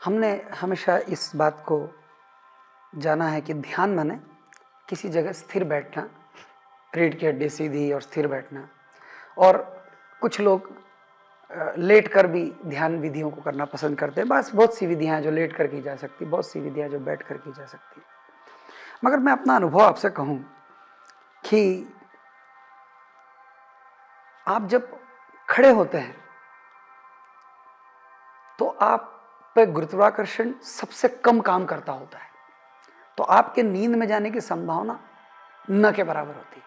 हमने हमेशा इस बात को जाना है कि ध्यान माने किसी जगह स्थिर बैठना, रीढ़ की हड्डी सीधी और स्थिर बैठना। और कुछ लोग लेट कर भी ध्यान विधियों को करना पसंद करते हैं। बस बहुत सी विधियां हैं जो लेट कर की जा सकती, बहुत सी विधियां जो बैठ कर की जा सकती। मगर मैं अपना अनुभव आपसे कहूं कि आप जब खड़े होते हैं तो आप पे गुरुत्वाकर्षण सबसे कम काम करता होता है, तो आपके नींद में जाने की संभावना न के बराबर होती है।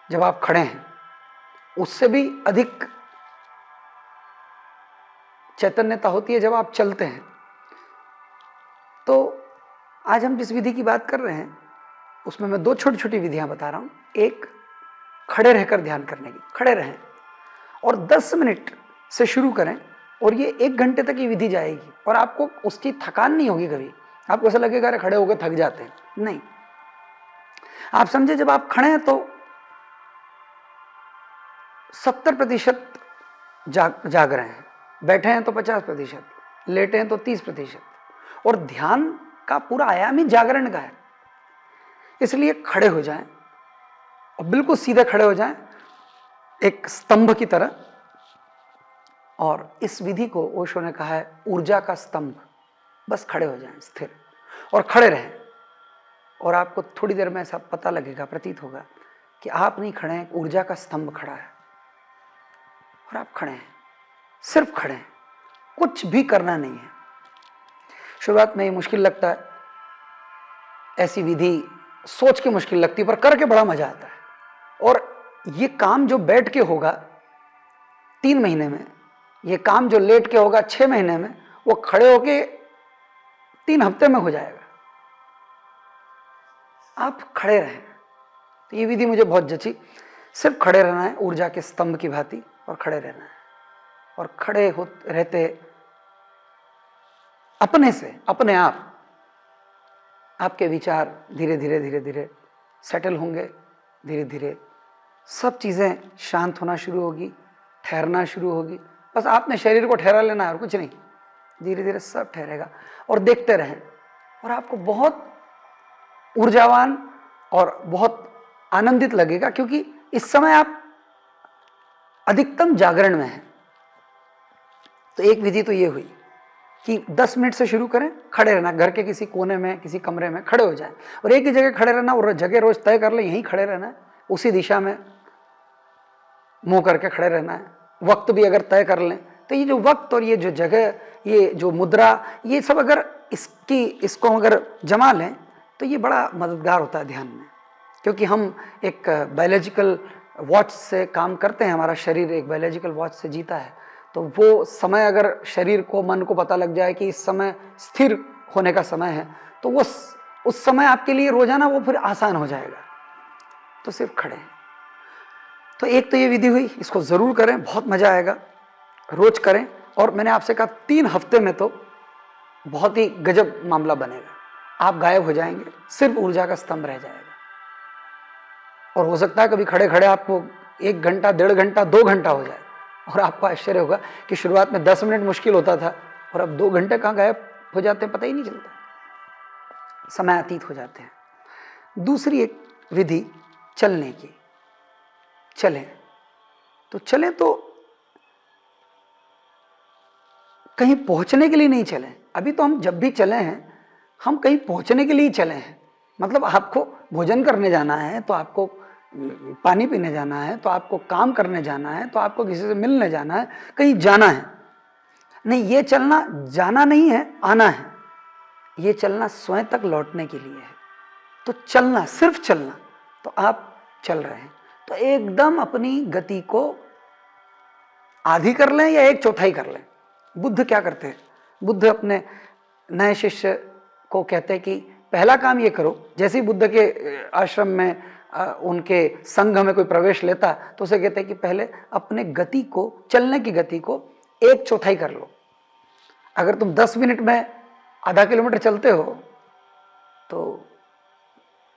जब आप खड़े हैं उससे भी अधिक चैतन्यता होती है जब आप चलते हैं। तो आज हम जिस विधि की बात कर रहे हैं उसमें मैं दो छोटी छोटी विधियां बता रहा हूं। एक, खड़े रहकर ध्यान करने की। खड़े रहें और 10 मिनट से शुरू करें और ये 1 घंटे तक ये विधि जाएगी और आपको उसकी थकान नहीं होगी। कभी आपको ऐसा लगेगा अरे खड़े होकर थक जाते हैं, नहीं। आप समझे, जब आप खड़े हैं तो 70% जाग रहे हैं, बैठे हैं तो 50%, लेटे हैं तो 30%, और ध्यान का पूरा आयाम ही जागरण का है। इसलिए खड़े हो जाएं और बिल्कुल सीधे खड़े हो जाएं एक स्तंभ की तरह। और इस विधि को ओशो ने कहा है ऊर्जा का स्तंभ। बस खड़े हो जाएं स्थिर और खड़े रहें और आपको थोड़ी देर में ऐसा पता लगेगा, प्रतीत होगा कि आप नहीं खड़े हैं, ऊर्जा का स्तंभ खड़ा है और आप खड़े हैं, सिर्फ खड़े हैं, कुछ भी करना नहीं है। शुरुआत में ये मुश्किल लगता है, ऐसी विधि सोच के मुश्किल लगती है, पर करके बड़ा मजा आता है। और ये काम जो बैठ के होगा 3 महीने में, ये काम जो लेट के होगा 6 महीने में, वो खड़े होके 3 हफ्ते में हो जाएगा। आप खड़े रहें। तो ये विधि मुझे बहुत जची। सिर्फ खड़े रहना है ऊर्जा के स्तंभ की भांति और खड़े रहना है। और खड़े हो रहते अपने से, अपने आप आपके विचार धीरे धीरे धीरे धीरे सेटल होंगे। धीरे धीरे सब चीजें शांत होना शुरू होगी, ठहरना शुरू होगी। बस आपने शरीर को ठहरा लेना है और कुछ नहीं। धीरे धीरे सब ठहरेगा और देखते रहें और आपको बहुत ऊर्जावान और बहुत आनंदित लगेगा, क्योंकि इस समय आप अधिकतम जागरण में हैं। तो एक विधि तो ये हुई कि 10 मिनट से शुरू करें, खड़े रहना, घर के किसी कोने में, किसी कमरे में खड़े हो जाएं और एक ही जगह खड़े रहना। और जगह रोज तय कर लें, यहीं खड़े रहना है, उसी दिशा में मुंह करके खड़े रहना है। वक्त भी अगर तय कर लें तो ये जो वक्त और ये जो जगह, ये जो मुद्रा, ये सब अगर इसको अगर जमा लें तो ये बड़ा मददगार होता है ध्यान में। क्योंकि हम एक बायोलॉजिकल वॉच से काम करते हैं, हमारा शरीर एक बायोलॉजिकल वॉच से जीता है। तो वो समय अगर शरीर को, मन को पता लग जाए कि इस समय स्थिर होने का समय है, तो वो उस समय आपके लिए रोजाना वो फिर आसान हो जाएगा। तो सिर्फ खड़े हैं। तो एक तो ये विधि हुई, इसको जरूर करें, बहुत मजा आएगा, रोज करें। और मैंने आपसे कहा 3 हफ्ते में तो बहुत ही गजब मामला बनेगा। आप गायब हो जाएंगे, सिर्फ ऊर्जा का स्तंभ रह जाएगा। और हो सकता है कभी खड़े खड़े आपको 1 घंटा, 1.5 घंटा, 2 घंटा हो जाए और आपको आश्चर्य होगा कि शुरुआत में 10 मिनट मुश्किल होता था और अब 2 घंटे कहाँ गायब हो जाते हैं, पता ही नहीं चलता, समय अतीत हो जाते हैं। दूसरी एक विधि चलने की। चलें तो कहीं पहुंचने के लिए नहीं चलें। अभी तो हम जब भी चले हैं, हम कहीं पहुंचने के लिए चले हैं। मतलब आपको भोजन करने जाना है, तो आपको पानी पीने जाना है, तो आपको काम करने जाना है, तो आपको किसी से मिलने जाना है, कहीं जाना है। नहीं, ये चलना जाना नहीं है, आना है। ये चलना स्वयं तक लौटने के लिए है। तो चलना, सिर्फ चलना। तो आप चल रहे हैं तो एकदम अपनी गति को आधी कर लें या 1/4 कर लें। बुद्ध क्या करते हैं? बुद्ध अपने नए शिष्य को कहते हैं कि पहला काम ये करो। जैसे ही बुद्ध के आश्रम में, उनके संघ में कोई प्रवेश लेता तो उसे कहते हैं कि पहले अपने गति को, चलने की गति को 1/4 कर लो। अगर तुम 10 मिनट में आधा किलोमीटर चलते हो तो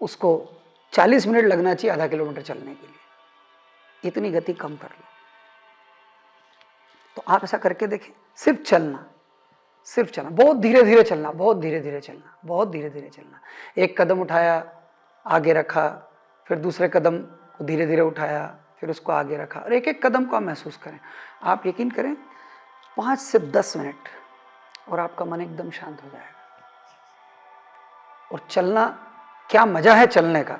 उसको 40 मिनट लगना चाहिए आधा किलोमीटर चलने के लिए। इतनी गति कम कर लो। तो आप ऐसा करके देखें, सिर्फ चलना सिर्फ चलना, बहुत धीरे धीरे चलना, बहुत धीरे धीरे चलना, बहुत धीरे धीरे चलना। एक कदम उठाया, आगे रखा, फिर दूसरे कदम को धीरे धीरे उठाया, फिर उसको आगे रखा, और एक एक कदम को आप महसूस करें। आप यकीन करें 5 से 10 मिनट और आपका मन एकदम शांत हो जाएगा। और चलना, क्या मजा है चलने का,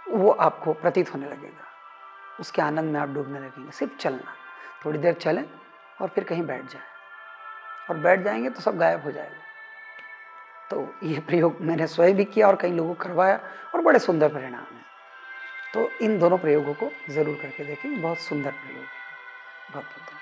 वो आपको प्रतीत होने लगेगा। उसके आनंद में आप डूबने लगेंगे। सिर्फ चलना, थोड़ी देर चलें और फिर कहीं बैठ जाएं, और बैठ जाएंगे तो सब गायब हो जाएगा। तो ये प्रयोग मैंने स्वयं भी किया और कई लोगों को करवाया, और बड़े सुंदर परिणाम हैं। तो इन दोनों प्रयोगों को जरूर करके देखें, बहुत सुंदर प्रयोग है। बहुत बहुत